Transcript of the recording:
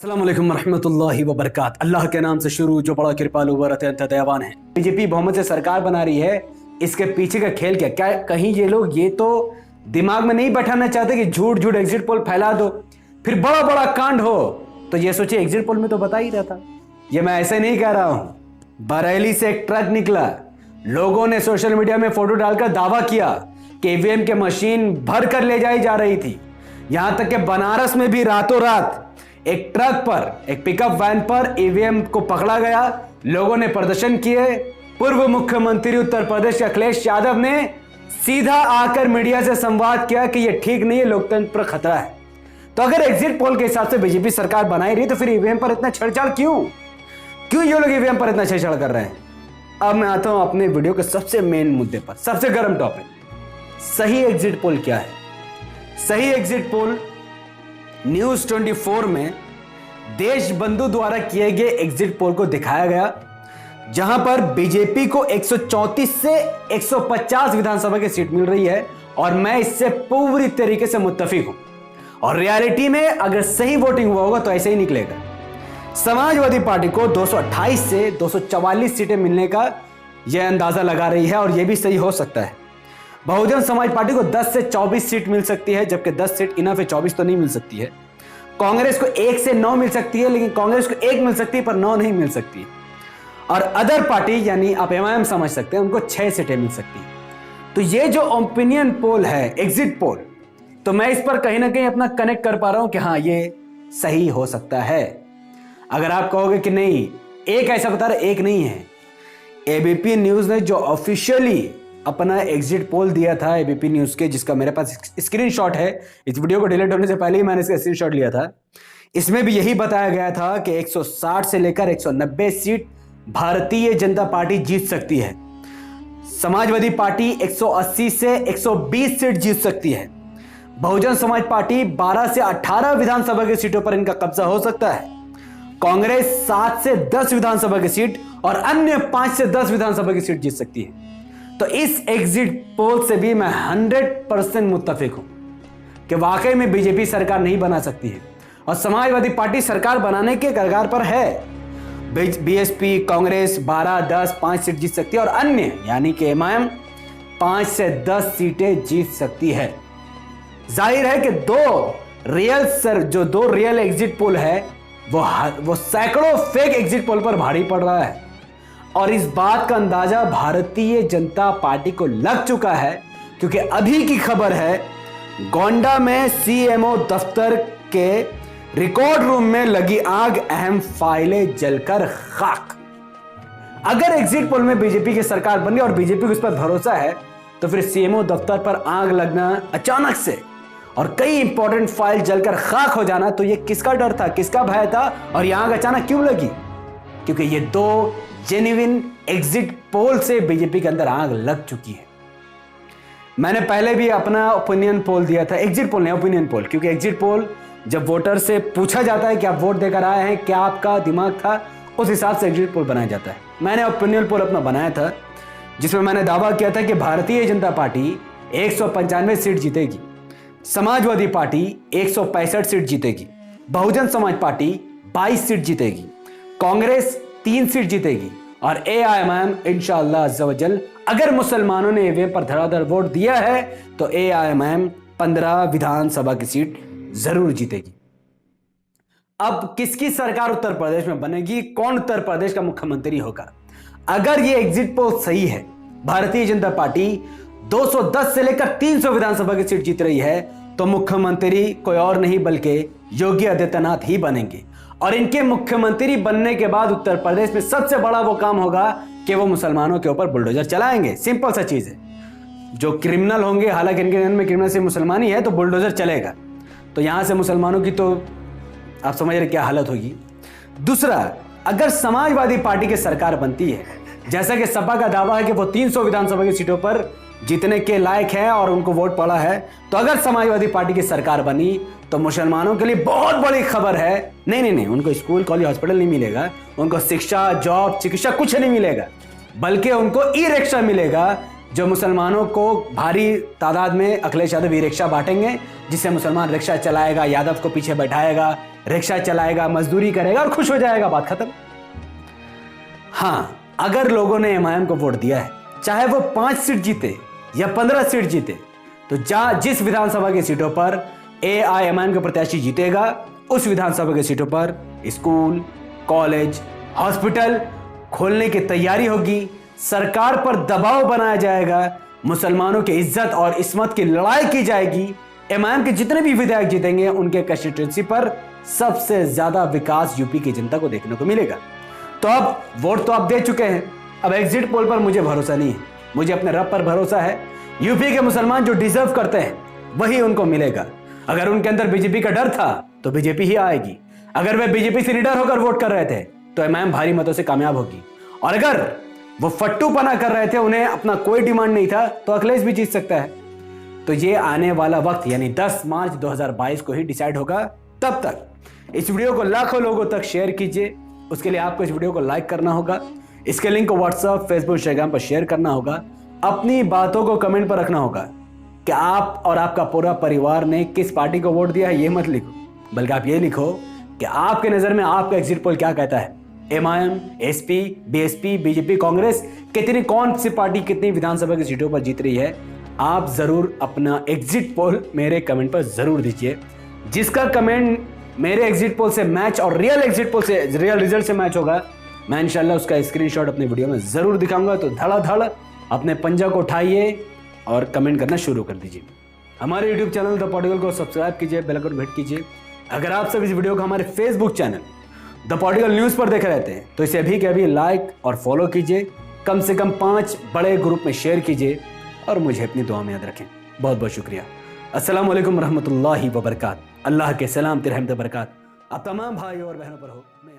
अस्सलामुअलैकुम रहमतुल्लाहि व बरकात। अल्लाह के नाम से शुरू जो बड़ा कृपालु व अत्यंत दयावान है। बीजेपी बहुमत से सरकार बना रही है, इसके पीछे का खेल क्या? क्या कहीं ये लोग ये तो दिमाग में नहीं बैठाना चाहते कि झूठ झूठ एग्जिट पोल फैला दो, फिर बड़ा बड़ा कांड हो? तो ये सोचिए, एग्जिट पोल में तो बता ही रहा था। ये मैं ऐसे नहीं कह रहा हूं। बरेली से एक ट्रक निकला, लोगों ने सोशल मीडिया में फोटो डालकर दावा किया कि ईवीएम की मशीन भर कर ले जाई जा रही थी। यहां तक कि बनारस में भी रातों रात एक ट्रक पर, एक पिकअप वैन पर ईवीएम को पकड़ा गया। लोगों ने प्रदर्शन किए। पूर्व मुख्यमंत्री उत्तर प्रदेश के अखिलेश यादव ने सीधा आकर मीडिया से संवाद किया कि यह ठीक नहीं है, लोकतंत्र पर खतरा है। तो अगर एग्जिट पोल के हिसाब से बीजेपी सरकार बनाई रही तो फिर ईवीएम पर इतना छेड़छाड़ क्यों ये लोग ईवीएम पर इतना छेड़छाड़ कर रहे हैं? अब मैं आता हूं अपने वीडियो के सबसे मेन मुद्दे पर, सबसे गर्म टॉपिक, सही एग्जिट पोल क्या है। सही एग्जिट पोल न्यूज 24 में देश बंधु द्वारा किए गए एग्जिट पोल को दिखाया गया, जहां पर बीजेपी को 134 से 150 विधानसभा की सीट मिल रही है और मैं इससे पूरी तरीके से मुत्तफिक हूं। और रियलिटी में अगर सही वोटिंग हुआ होगा तो ऐसे ही निकलेगा। समाजवादी पार्टी को 228 से 244 सीटें मिलने का यह अंदाजा लगा रही है और यह भी सही हो सकता है। बहुजन समाज पार्टी को 10 से 24 सीट मिल सकती है, जबकि 10 सीट इनफ है, 24 तो नहीं मिल सकती है। कांग्रेस को 1 से 9 मिल सकती है, लेकिन कांग्रेस को 1 मिल सकती है पर 9 नहीं मिल सकती है। और अदर पार्टी यानी आप एमआईएम समझ सकते हैं, उनको 6 सीटें मिल सकती है। तो ये जो ओपिनियन पोल है, एग्जिट पोल, तो मैं इस पर कहीं ना कहीं अपना कनेक्ट कर पा रहा हूं कि हाँ ये सही हो सकता है। अगर आप कहोगे कि नहीं, एक ऐसा बता रहा, एक नहीं है। एबीपी न्यूज ने जो ऑफिशियली अपना एग्जिट पोल दिया था एबीपी न्यूज के, जिसका मेरे पास स्क्रीनशॉट है, इस वीडियो को डिलीट होने से पहले ही मैंने इसका स्क्रीनशॉट लिया था, इसमें भी यही बताया गया था कि 160 से लेकर 190 सीट भारतीय जनता पार्टी जीत सकती है। समाजवादी पार्टी 180 से 120 सीट जीत सकती है। बहुजन समाज पार्टी 12 से 18 विधानसभा की सीटों पर इनका कब्जा हो सकता है। कांग्रेस 7 से 10 विधानसभा की सीट और अन्य 5 से 10 विधानसभा की सीट जीत सकती है। तो इस एग्जिट पोल से भी मैं 100% मुत्तफिक हूं कि वाकई में बीजेपी सरकार नहीं बना सकती है और समाजवादी पार्टी सरकार बनाने के कगार पर है। बीएसपी, कांग्रेस 12, 10, 5 सीट जीत सकती है और अन्य यानी कि एमआईएम 5 से 10 सीटें जीत सकती है। जाहिर है कि दो रियल एग्जिट पोल है वो सैकड़ों फेक एग्जिट पोल पर भारी पड़ रहा है। और इस बात का अंदाजा भारतीय जनता पार्टी को लग चुका है, क्योंकि अभी की खबर है गोंडा में सीएमओ दफ्तर के रिकॉर्ड रूम में लगी आग, अहम फाइलें जलकर खाक। अगर एग्जिट पोल में बीजेपी की सरकार बन गई और बीजेपी को इस पर भरोसा है, तो फिर सीएमओ दफ्तर पर आग लगना अचानक से और कई इंपॉर्टेंट फाइल जलकर खाक हो जाना, तो ये किसका डर था, किसका भय था और यह आग अचानक क्यों लगी? क्योंकि ये दो जेन्युइन एग्जिट पोल से बीजेपी के अंदर आग लग चुकी है। मैंने पहले भी अपना ओपिनियन पोल दिया था, एग्जिट पोल नहीं ओपिनियन पोल, क्योंकि एग्जिट पोल जब वोटर से पूछा जाता है कि आप वोट देकर आए हैं, क्या आपका दिमाग था, उस हिसाब से एग्जिट पोल बनाया जाता है। मैंने ओपिनियन पोल अपना बनाया था, जिसमें मैंने दावा किया था कि भारतीय जनता पार्टी 195 सीट जीतेगी, समाजवादी पार्टी 165 सीट जीतेगी, बहुजन समाज पार्टी 22 सीट जीतेगी, कांग्रेस 3 सीट जीतेगी और एआईएमआईएम इंशाअल्लाह अज़्ज़ा वजल, अगर मुसलमानों ने ईवीएम पर धड़ाधड़ वोट दिया है तो एआईएमआईएम 15 विधानसभा की सीट जरूर जीतेगी। अब किसकी सरकार उत्तर प्रदेश में बनेगी, कौन उत्तर प्रदेश का मुख्यमंत्री होगा? अगर यह एग्जिट पोल सही है, भारतीय जनता पार्टी 210 से लेकर 300 विधानसभा की सीट जीत रही है, तो मुख्यमंत्री कोई और नहीं बल्कि योगी आदित्यनाथ ही बनेंगे। और इनके मुख्यमंत्री बनने के बाद उत्तर प्रदेश में सबसे बड़ा वो काम होगा कि वो मुसलमानों के ऊपर बुलडोजर चलाएंगे। सिंपल सा चीज है, जो क्रिमिनल होंगे, हालांकि इनके जन्म में क्रिमिनल से मुसलमान ही है, तो बुलडोजर चलेगा। तो यहां से मुसलमानों की तो आप समझ रहे क्या हालत होगी। दूसरा, अगर समाजवादी पार्टी की सरकार बनती है, जैसा कि सपा का दावा है कि वो 300 विधानसभा की सीटों पर जीतने के लायक है और उनको वोट पड़ा है, तो अगर समाजवादी पार्टी की सरकार बनी तो मुसलमानों के लिए बहुत बड़ी खबर है। नहीं, उनको स्कूल, कॉलेज, हॉस्पिटल नहीं मिलेगा, उनको शिक्षा, जॉब, चिकित्सा कुछ नहीं मिलेगा, बल्कि उनको ई रिक्शा मिलेगा, जो मुसलमानों को भारी तादाद में अखिलेश यादव ई रिक्शा बांटेंगे, जिससे मुसलमान रिक्शा चलाएगा, यादव को पीछे बैठाएगा, रिक्शा चलाएगा, मजदूरी करेगा और खुश हो जाएगा, बात खत्म। हाँ, अगर लोगों ने एमआईएम को वोट दिया है, चाहे वो 5 सीट जीते या 15 सीट जीते, तो जिस विधानसभा की सीटों पर एआईएमआईएम का प्रत्याशी जीतेगा, उस विधानसभा की सीटों पर स्कूल, कॉलेज, हॉस्पिटल खोलने की तैयारी होगी, सरकार पर दबाव बनाया जाएगा, मुसलमानों की इज्जत और इस्मत की लड़ाई की जाएगी। एमआईएम के जितने भी विधायक जीतेंगे, उनके कंस्टिट्यूंसी पर सबसे ज्यादा विकास यूपी की जनता को देखने को मिलेगा। तो अब वोट तो आप दे चुके हैं, अब एग्जिट पोल पर मुझे भरोसा नहीं है, मुझे अपने रब पर भरोसा है। यूपी के मुसलमान जो डिजर्व करते हैं वही उनको मिलेगा। अगर उनके अंदर बीजेपी का डर था तो बीजेपी ही आएगी। अगर वे बीजेपी से निडर होकर वोट कर रहे थे तो एमआईएम भारी मतों से कामयाब होगी। और अगर वो फट्टूपना कर रहे थे, उन्हें अपना कोई डिमांड नहीं था, तो अखिलेश भी जीत सकता है। तो ये आने वाला वक्त यानी 10 मार्च 2022 को ही डिसाइड होगा। तब तक इस वीडियो को लाखों लोगों तक शेयर कीजिए। उसके लिए आपको इस वीडियो को लाइक करना होगा, इसके लिंक को व्हाट्सएप, फेसबुक, इंस्टाग्राम पर शेयर करना होगा, अपनी बातों को कमेंट पर रखना होगा कि आप और आपका पूरा परिवार ने किस पार्टी को वोट दिया है। ये मत लिखो, बल्कि आप ये लिखो कि आपके नजर में आपका एग्जिट पोल क्या कहता है। MIM, SP, BSP, BJP, Congress, कौन सी पार्टी कितनी विधानसभा की सीटों पर जीत रही है। आप जरूर अपना एग्जिट पोल मेरे कमेंट पर जरूर दीजिए। जिसका कमेंट मेरे एग्जिट पोल से मैच और रियल एग्जिट पोल से, रियल रिजल्ट से मैच होगा, मैं इंशाल्लाह उसका स्क्रीनशॉट अपने वीडियो में जरूर दिखाऊंगा। तो धड़ाधड़ अपने पंजा को उठाइए और कमेंट करना शुरू कर दीजिए। हमारे यूट्यूब चैनल द पॉलिटिकल को सब्सक्राइब कीजिए, बेल आइकन हिट कीजिए। अगर आप सब इस वीडियो को हमारे Facebook channel the political news पर देख रहते हैं तो इसे अभी के अभी लाइक और फॉलो कीजिए। कम से कम 5 बड़े ग्रुप में शेयर कीजिए और मुझे अपनी दुआ में याद रखें। बहुत बहुत शुक्रिया। अस्सलाम वालेकुम रहमतुल्लाहि व बरकात। अल्लाह के सलाम, रहमत बरकात आप तमाम भाई और बहनों पर हो। मैं